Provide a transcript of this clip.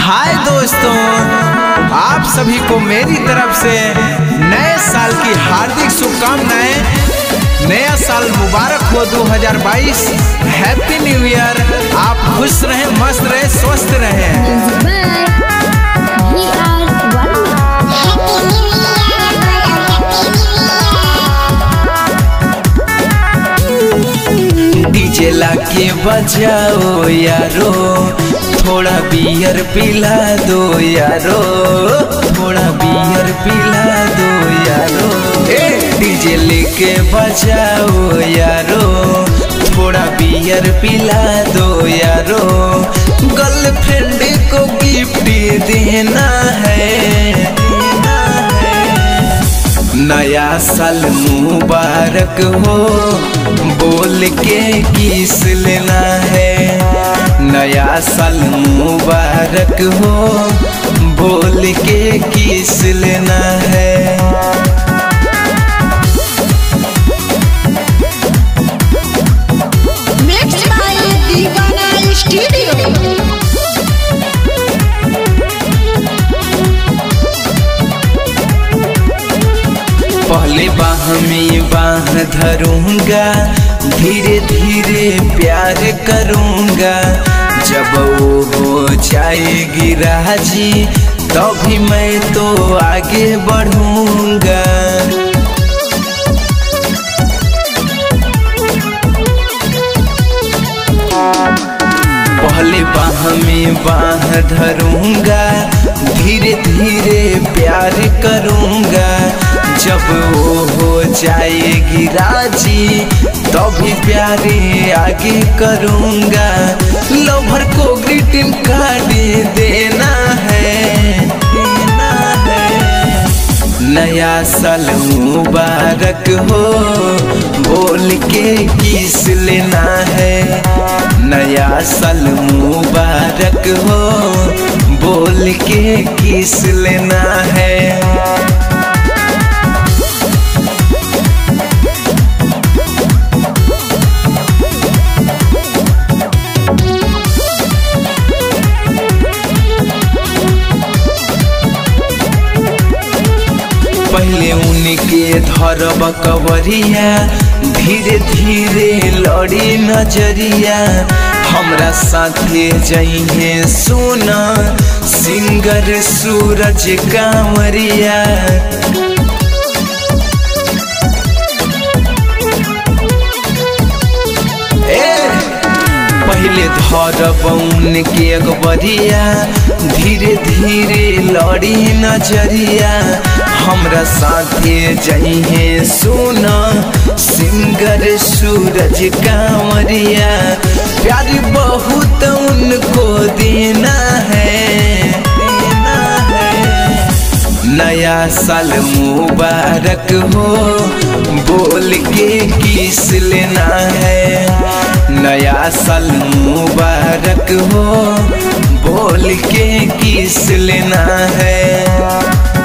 हाय दोस्तों, आप सभी को मेरी तरफ से नए साल की हार्दिक शुभकामनाएं। नया साल मुबारक हो 2022। Happy new year. आप खुश रहें, मस्त रहें, स्वस्थ रहें। डीजे लाके बजाओ यारो, थोड़ा बियर पिला दो यारो, थोड़ा बियर पिला दो यारो। डीजे लेके बजाओ यारो, थोड़ा बियर पिला दो यारो। गर्लफ्रेंड को गिफ्ट देना है, नया साल मुबारक हो बोल के किस लेना है। नया साल मुबारक हो बोल के किस लेना है। Mixed by Divana Studio। पहले बाह में बाह धरूंगा, धीरे धीरे प्यार करूंगा। जब वो हो जाएगी राजी, तभी मैं तो आगे बढ़ूंगा। पहले बाह में बाह धरूंगा, धीरे धीरे प्यार करूंगा। जब वो हो जाएगी राजी, तभी प्यारे आगे करूंगा। लवर को ग्रीटिंग कार्ड देना है, देना है। नया साल मुबारक हो बोल के किस लेना है। नया साल मुबारक हो बोल के किस लेना है। पहले उनके धरब कवरिया, धीरे धीरे लड़ी नजरिया। हमरा साथे जइहे सोना सिंगर सूरज कांवरिया। पहले धरब उनके अकबरिया, धीरे धीरे लड़ी नजरिया। हमरा साथे जइहे सोना सिंगर सूरज कांवरिया। प्यार बहुत उनको देना है, देना है। नया साल मुबारक हो बोल के किस लेना है। नया साल मुबारक हो बोल के किस लेना है।